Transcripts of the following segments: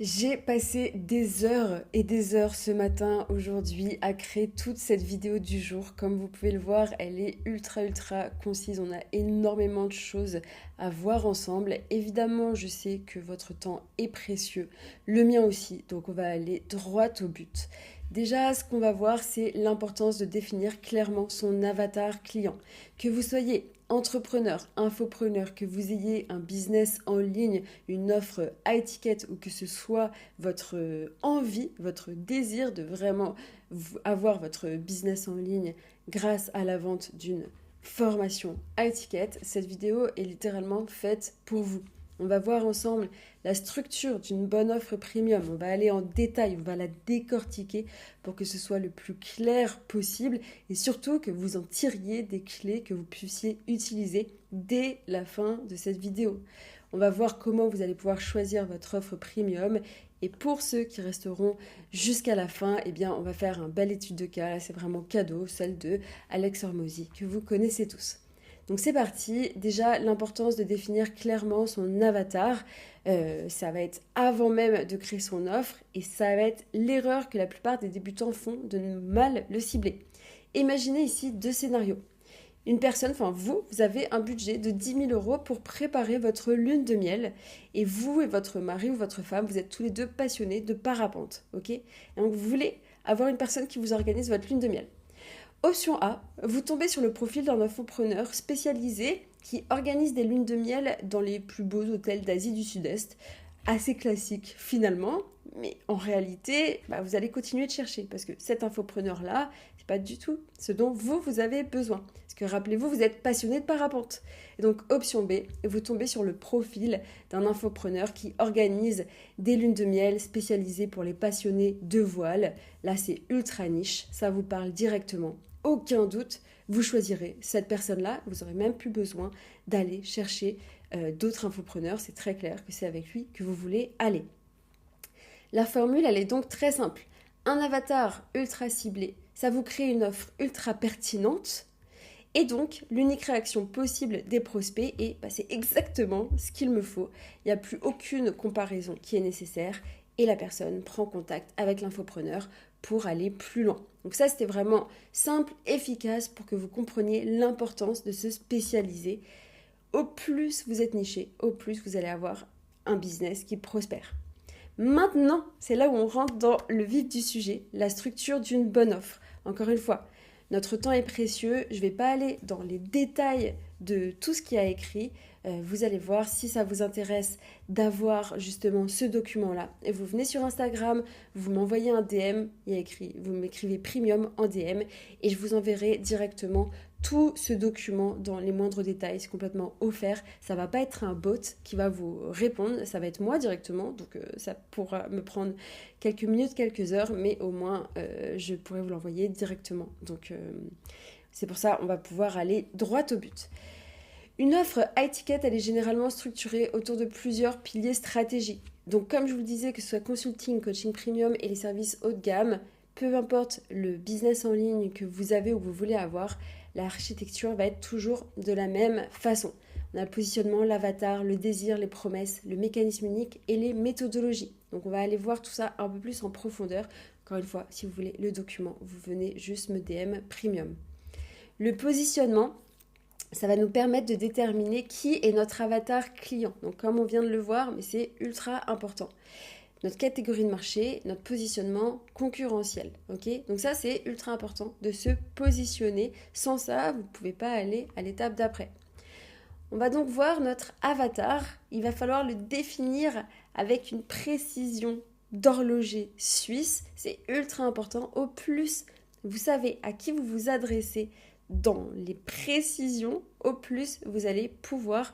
J'ai passé des heures et des heures ce matin, aujourd'hui, à créer toute cette vidéo du jour. Comme vous pouvez le voir, elle est ultra concise. On a énormément de choses à voir ensemble. Évidemment, je sais que votre temps est précieux, le mien aussi, donc on va aller droit au but. Déjà, ce qu'on va voir, c'est l'importance de définir clairement son avatar client. Que vous soyez entrepreneur, infopreneur, que vous ayez un business en ligne, une offre high ticket ou que ce soit votre envie, votre désir de vraiment avoir votre business en ligne grâce à la vente d'une formation high ticket, cette vidéo est littéralement faite pour vous. On va voir ensemble la structure d'une bonne offre premium. On va aller en détail, on va la décortiquer pour que ce soit le plus clair possible et surtout que vous en tiriez des clés que vous puissiez utiliser dès la fin de cette vidéo. On va voir comment vous allez pouvoir choisir votre offre premium. Et pour ceux qui resteront jusqu'à la fin, eh bien, on va faire un bel étude de cas. Là, c'est vraiment cadeau, celle de Alex Hormozy, que vous connaissez tous. Donc c'est parti. Déjà, l'importance de définir clairement son avatar. Ça va être avant même de créer son offre et ça va être l'erreur que la plupart des débutants font de mal le cibler. Imaginez ici deux scénarios. Une personne, enfin vous avez un budget de 10 000 € pour préparer votre lune de miel et vous et votre mari ou votre femme, vous êtes tous les deux passionnés de parapente, ok? Et donc vous voulez avoir une personne qui vous organise votre lune de miel. Option A, vous tombez sur le profil d'un infopreneur spécialisé qui organise des lunes de miel dans les plus beaux hôtels d'Asie du Sud-Est. Assez classique finalement, mais en réalité, vous allez continuer de chercher parce que cet infopreneur-là, c'est pas du tout ce dont vous avez besoin. Parce que rappelez-vous, vous êtes passionné de parapente. Et donc option B, vous tombez sur le profil d'un infopreneur qui organise des lunes de miel spécialisées pour les passionnés de voile. Là, c'est ultra niche, ça vous parle directement. Aucun doute, vous choisirez cette personne-là. Vous n'aurez même plus besoin d'aller chercher d'autres infopreneurs. C'est très clair que c'est avec lui que vous voulez aller. La formule, elle est donc très simple. Un avatar ultra ciblé, ça vous crée une offre ultra pertinente. Et donc, l'unique réaction possible des prospects est c'est exactement ce qu'il me faut. Il n'y a plus aucune comparaison qui est nécessaire et la personne prend contact avec l'infopreneur pour aller plus loin. Donc ça, c'était vraiment simple, efficace pour que vous compreniez l'importance de se spécialiser. Au plus vous êtes niché, au plus vous allez avoir un business qui prospère. Maintenant, c'est là où on rentre dans le vif du sujet, la structure d'une bonne offre. Encore une fois, notre temps est précieux, je ne vais pas aller dans les détails de tout ce qu'il y a écrit. Vous allez voir si ça vous intéresse d'avoir justement ce document-là. Et vous venez sur Instagram, vous m'envoyez un DM, il y a écrit, vous m'écrivez premium en DM et je vous enverrai directement tout ce document dans les moindres détails. C'est complètement offert. Ça va pas être un bot qui va vous répondre, ça va être moi directement. Donc ça pourra me prendre quelques minutes, quelques heures, mais au moins je pourrai vous l'envoyer directement. Donc c'est pour ça on va pouvoir aller droit au but. Une offre high ticket, elle est généralement structurée autour de plusieurs piliers stratégiques. Donc comme je vous le disais, que ce soit consulting, coaching premium et les services haut de gamme, peu importe le business en ligne que vous avez ou que vous voulez avoir, l'architecture va être toujours de la même façon. On a le positionnement, l'avatar, le désir, les promesses, le mécanisme unique et les méthodologies. Donc on va aller voir tout ça un peu plus en profondeur. Encore une fois, si vous voulez le document, vous venez juste me DM premium. Le positionnement, ça va nous permettre de déterminer qui est notre avatar client. Donc comme on vient de le voir, mais c'est ultra important. Notre catégorie de marché, notre positionnement concurrentiel. Okay, donc ça, c'est ultra important de se positionner. Sans ça, vous ne pouvez pas aller à l'étape d'après. On va donc voir notre avatar. Il va falloir le définir avec une précision d'horloger suisse. C'est ultra important. Au plus, vous savez à qui vous vous adressez dans les précisions, au plus vous allez pouvoir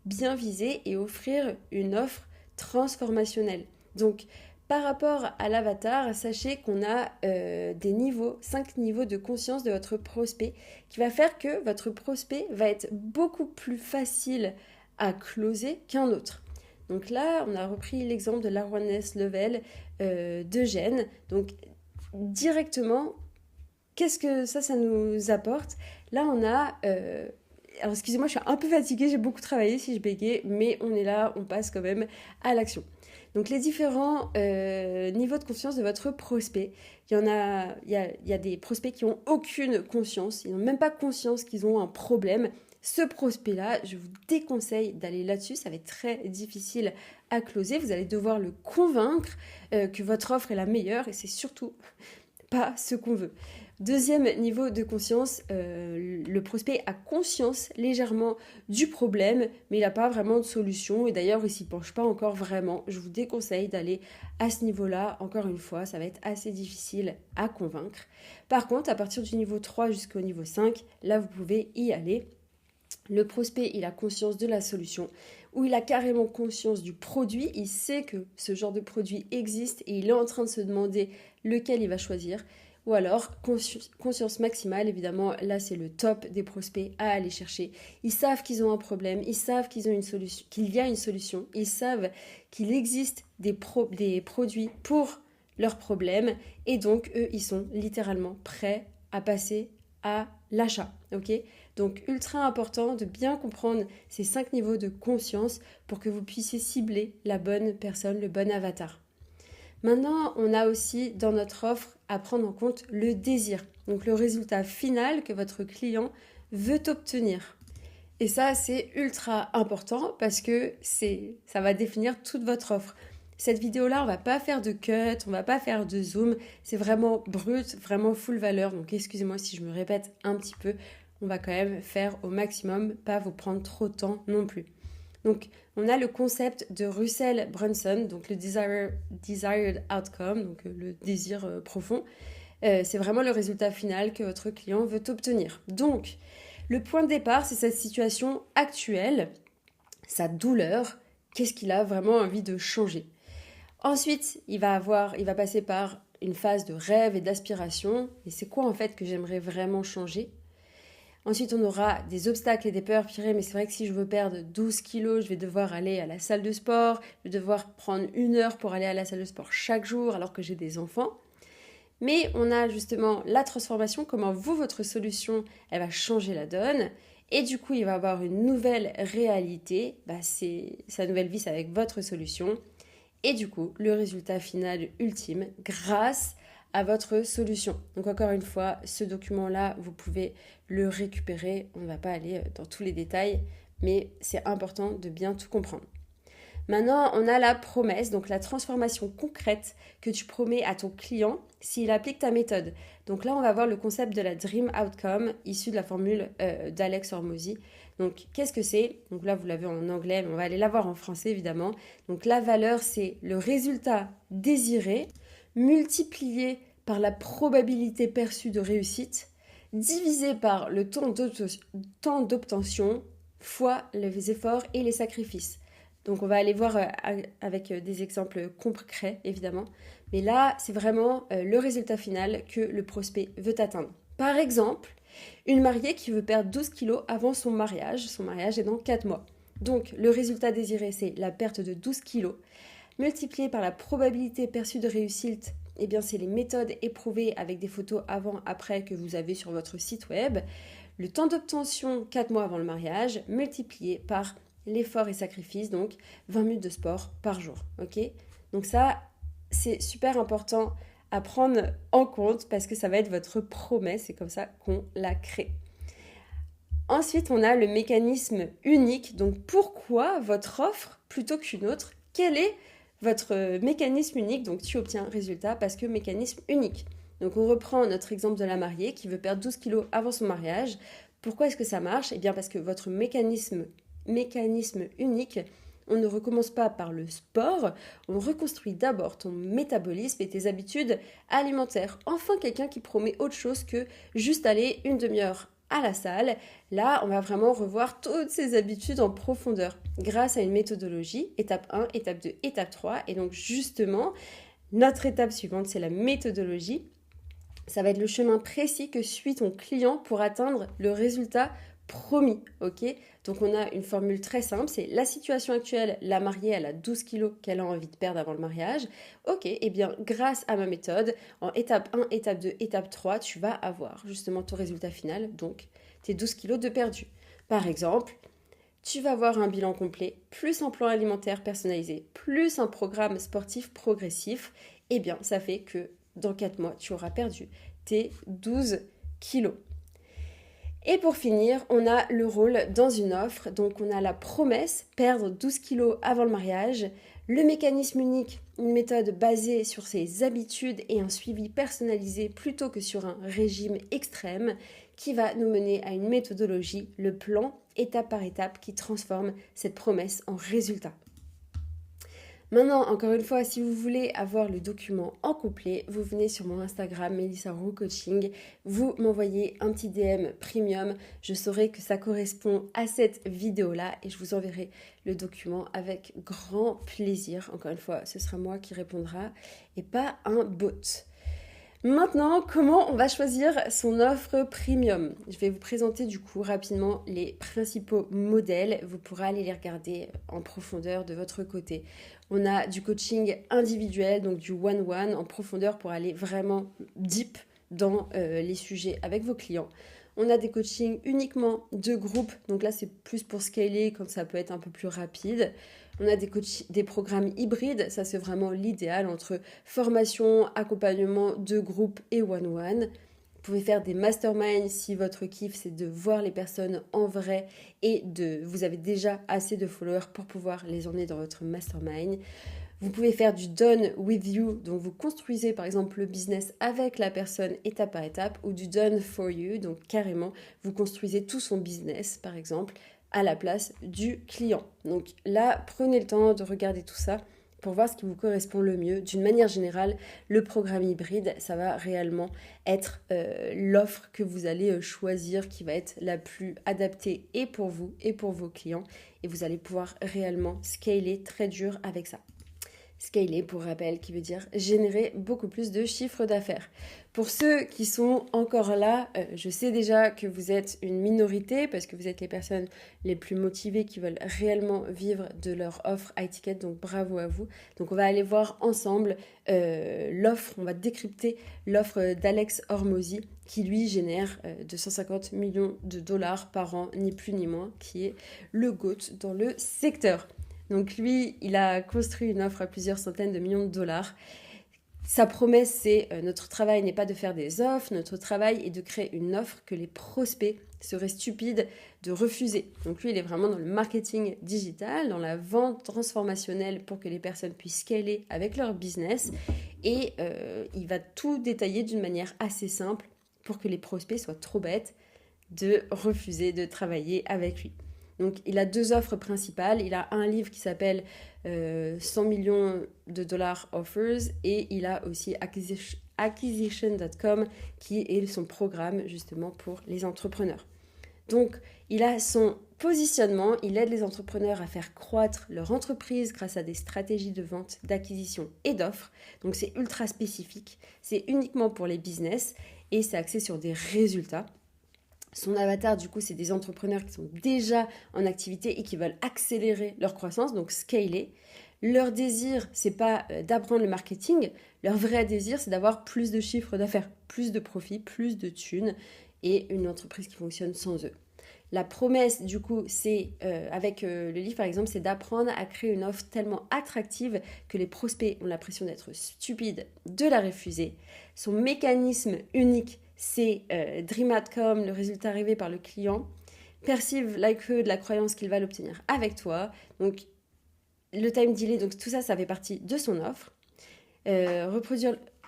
bien viser et offrir une offre transformationnelle. Donc, par rapport à l'avatar, sachez qu'on a des niveaux, 5 niveaux de conscience de votre prospect qui va faire que votre prospect va être beaucoup plus facile à closer qu'un autre. Donc là, on a repris l'exemple de l'Awareness Level d'Eugène. Donc, directement, qu'est-ce que ça nous apporte? Là, on a... alors, excusez-moi, je suis un peu fatiguée, j'ai beaucoup travaillé si je bégayais, mais on est là, on passe quand même à l'action. Donc les différents niveaux de conscience de votre prospect, il y a des prospects qui n'ont aucune conscience, ils n'ont même pas conscience qu'ils ont un problème. Ce prospect-là, je vous déconseille d'aller là-dessus, ça va être très difficile à closer. Vous allez devoir le convaincre que votre offre est la meilleure et c'est surtout pas ce qu'on veut. Deuxième niveau de conscience, le prospect a conscience légèrement du problème, mais il n'a pas vraiment de solution et d'ailleurs il s'y penche pas encore vraiment. Je vous déconseille d'aller à ce niveau-là. Encore une fois, ça va être assez difficile à convaincre. Par contre, à partir du niveau 3 jusqu'au niveau 5, là vous pouvez y aller. Le prospect, il a conscience de la solution, ou il a carrément conscience du produit, il sait que ce genre de produit existe et il est en train de se demander lequel il va choisir. Ou alors, conscience maximale, évidemment, là c'est le top des prospects à aller chercher. Ils savent qu'ils ont un problème, ils savent qu'ils ont une solution, qu'il y a une solution, ils savent qu'il existe des produits pour leurs problèmes et donc eux, ils sont littéralement prêts à passer à l'achat, ok ? Donc ultra important de bien comprendre ces 5 niveaux de conscience pour que vous puissiez cibler la bonne personne, le bon avatar. Maintenant, on a aussi dans notre offre à prendre en compte le désir, donc le résultat final que votre client veut obtenir. Et ça, c'est ultra important parce que ça va définir toute votre offre. Cette vidéo-là, on va pas faire de cut, on va pas faire de zoom, c'est vraiment brut, vraiment full valeur. Donc excusez-moi si je me répète un petit peu, on va quand même faire au maximum, pas vous prendre trop de temps non plus. Donc, on a le concept de Russell Brunson, donc le desired outcome, donc le désir profond. C'est vraiment le résultat final que votre client veut obtenir. Donc, le point de départ, c'est sa situation actuelle, sa douleur, qu'est-ce qu'il a vraiment envie de changer. Ensuite, il va passer par une phase de rêve et d'aspiration. Et c'est quoi en fait que j'aimerais vraiment changer ? Ensuite, on aura des obstacles et des peurs. Purée, mais c'est vrai que si je veux perdre 12 kilos, je vais devoir aller à la salle de sport. Je vais devoir prendre 1 heure pour aller à la salle de sport chaque jour alors que j'ai des enfants. Mais on a justement la transformation, comment votre solution, elle va changer la donne. Et du coup, il va avoir une nouvelle réalité. C'est sa nouvelle vie, c'est avec votre solution. Et du coup, le résultat final ultime, grâce à votre solution. Donc encore une fois, ce document-là, vous pouvez le récupérer. On ne va pas aller dans tous les détails, mais c'est important de bien tout comprendre. Maintenant, on a la promesse, donc la transformation concrète que tu promets à ton client s'il applique ta méthode. Donc là, on va voir le concept de la Dream Outcome issu de la formule d'Alex Hormozy. Donc, qu'est-ce que c'est ? Donc là, vous l'avez en anglais, mais on va aller la voir en français, évidemment. Donc, la valeur, c'est le résultat désiré multiplié par la probabilité perçue de réussite, divisé par le temps d'obtention fois les efforts et les sacrifices. Donc on va aller voir avec des exemples concrets, évidemment. Mais là, c'est vraiment le résultat final que le prospect veut atteindre. Par exemple, une mariée qui veut perdre 12 kilos avant son mariage. Son mariage est dans 4 mois. Donc le résultat désiré, c'est la perte de 12 kilos. Multiplié par la probabilité perçue de réussite, eh bien c'est les méthodes éprouvées avec des photos avant-après que vous avez sur votre site web. Le temps d'obtention 4 mois avant le mariage, multiplié par l'effort et sacrifice, donc 20 minutes de sport par jour. Ok ? Donc ça, c'est super important à prendre en compte parce que ça va être votre promesse, c'est comme ça qu'on la crée. Ensuite, on a le mécanisme unique. Donc pourquoi votre offre plutôt qu'une autre ? Quel est votre mécanisme unique? Donc tu obtiens un résultat parce que mécanisme unique. Donc on reprend notre exemple de la mariée qui veut perdre 12 kilos avant son mariage. Pourquoi est-ce que ça marche? Eh bien parce que votre mécanisme unique, on ne recommence pas par le sport, on reconstruit d'abord ton métabolisme et tes habitudes alimentaires. Enfin, quelqu'un qui promet autre chose que juste aller une demi-heure à la salle. Là, on va vraiment revoir toutes ces habitudes en profondeur grâce à une méthodologie, étape 1, étape 2, étape 3. Et donc justement, notre étape suivante, c'est la méthodologie. Ça va être le chemin précis que suit ton client pour atteindre le résultat promis, ok? Donc on a une formule très simple, c'est la situation actuelle, la mariée, elle a 12 kilos qu'elle a envie de perdre avant le mariage. Ok, et bien grâce à ma méthode, en étape 1, étape 2, étape 3, tu vas avoir justement ton résultat final, donc tes 12 kilos de perdu. Par exemple, tu vas avoir un bilan complet, plus un plan alimentaire personnalisé, plus un programme sportif progressif. Eh bien, ça fait que dans 4 mois, tu auras perdu tes 12 kilos. Et pour finir, on a le rôle dans une offre. Donc on a la promesse, perdre 12 kilos avant le mariage, le mécanisme unique, une méthode basée sur ses habitudes et un suivi personnalisé plutôt que sur un régime extrême qui va nous mener à une méthodologie, le plan étape par étape qui transforme cette promesse en résultat. Maintenant, encore une fois, si vous voulez avoir le document en complet, vous venez sur mon Instagram, Melissa Roux Coaching, vous m'envoyez un petit DM premium, je saurai que ça correspond à cette vidéo-là et je vous enverrai le document avec grand plaisir. Encore une fois, ce sera moi qui répondra et pas un bot. Maintenant, comment on va choisir son offre premium? Je vais vous présenter du coup rapidement les principaux modèles. Vous pourrez aller les regarder en profondeur de votre côté. On a du coaching individuel, donc du one-one en profondeur pour aller vraiment deep dans les sujets avec vos clients. On a des coachings uniquement de groupe, donc là c'est plus pour scaler quand ça peut être un peu plus rapide. On a des programmes hybrides, ça c'est vraiment l'idéal entre formation, accompagnement de groupe et one-one. Vous pouvez faire des masterminds si votre kiff c'est de voir les personnes en vrai et vous avez déjà assez de followers pour pouvoir les emmener dans votre mastermind. Vous pouvez faire du done with you, donc vous construisez par exemple le business avec la personne étape par étape, ou du done for you, donc carrément vous construisez tout son business par exemple à la place du client. Donc là, prenez le temps de regarder tout ça pour voir ce qui vous correspond le mieux. D'une manière générale, le programme hybride, ça va réellement être l'offre que vous allez choisir qui va être la plus adaptée et pour vous et pour vos clients. Et vous allez pouvoir réellement scaler très dur avec ça. Scaler, pour rappel, qui veut dire générer beaucoup plus de chiffre d'affaires. Pour ceux qui sont encore là, je sais déjà que vous êtes une minorité parce que vous êtes les personnes les plus motivées qui veulent réellement vivre de leur offre high ticket, donc bravo à vous. Donc on va aller voir ensemble l'offre, on va décrypter l'offre d'Alex Hormozy qui lui génère 250 millions de dollars par an, ni plus ni moins, qui est le GOAT dans le secteur. Donc lui, il a construit une offre à plusieurs centaines de millions de dollars. Sa promesse, c'est notre travail n'est pas de faire des offres, notre travail est de créer une offre que les prospects seraient stupides de refuser. Donc lui, il est vraiment dans le marketing digital, dans la vente transformationnelle pour que les personnes puissent scaler avec leur business. Et il va tout détailler d'une manière assez simple pour que les prospects soient trop bêtes de refuser de travailler avec lui. Donc, il a 2 offres principales. Il a un livre qui s'appelle 100 millions de dollars offers et il a aussi acquisition.com qui est son programme justement pour les entrepreneurs. Donc, il a son positionnement. Il aide les entrepreneurs à faire croître leur entreprise grâce à des stratégies de vente, d'acquisition et d'offres. Donc, c'est ultra spécifique. C'est uniquement pour les business et c'est axé sur des résultats. Son avatar, du coup, c'est des entrepreneurs qui sont déjà en activité et qui veulent accélérer leur croissance, donc scaler. Leur désir, c'est pas d'apprendre le marketing. Leur vrai désir, c'est d'avoir plus de chiffre d'affaires, plus de profits, plus de thunes et une entreprise qui fonctionne sans eux. La promesse, du coup, c'est, avec le livre par exemple, c'est d'apprendre à créer une offre tellement attractive que les prospects ont l'impression d'être stupides de la refuser. Son mécanisme unique, c'est Dream Outcome, le résultat rêvé par le client. Perceive likelihood, la croyance qu'il va l'obtenir avec toi. Donc, le time delay, donc tout ça, ça fait partie de son offre.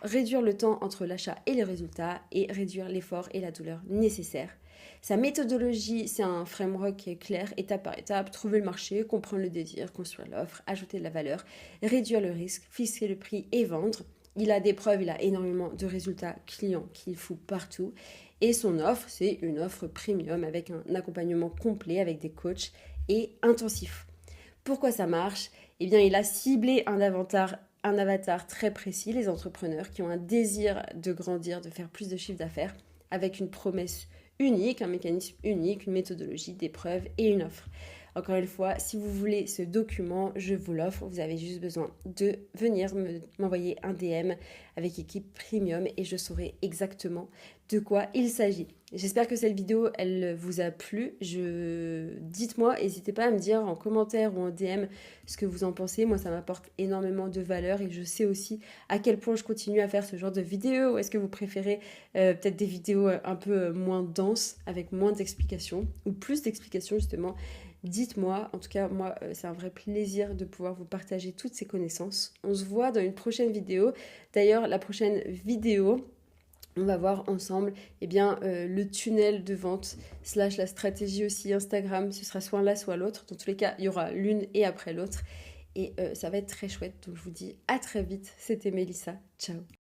Réduire le temps entre l'achat et les résultats et réduire l'effort et la douleur nécessaires. Sa méthodologie, c'est un framework qui est clair, étape par étape, trouver le marché, comprendre le désir, construire l'offre, ajouter de la valeur, réduire le risque, fixer le prix et vendre. Il a des preuves, il a énormément de résultats clients qu'il fout partout. Et son offre, c'est une offre premium avec un accompagnement complet avec des coachs et intensifs. Pourquoi ça marche? Eh bien, il a ciblé un avatar très précis, les entrepreneurs qui ont un désir de grandir, de faire plus de chiffre d'affaires, avec une promesse unique, un mécanisme unique, une méthodologie, des preuves et une offre. Encore une fois, si vous voulez ce document, je vous l'offre. Vous avez juste besoin de venir m'envoyer un DM avec équipe premium et je saurai exactement de quoi il s'agit. J'espère que cette vidéo, elle vous a plu. Dites-moi, n'hésitez pas à me dire en commentaire ou en DM ce que vous en pensez. Moi, ça m'apporte énormément de valeur et je sais aussi à quel point je continue à faire ce genre de vidéos. Ou est-ce que vous préférez peut-être des vidéos un peu moins denses, avec moins d'explications ou plus d'explications justement. Dites-moi, en tout cas, moi, c'est un vrai plaisir de pouvoir vous partager toutes ces connaissances. On se voit dans une prochaine vidéo. D'ailleurs, la prochaine vidéo, on va voir ensemble le tunnel de vente / la stratégie aussi Instagram. Ce sera soit l'un, soit l'autre. Dans tous les cas, il y aura l'une et après l'autre. Et ça va être très chouette. Donc, je vous dis à très vite. C'était Mélissa. Ciao.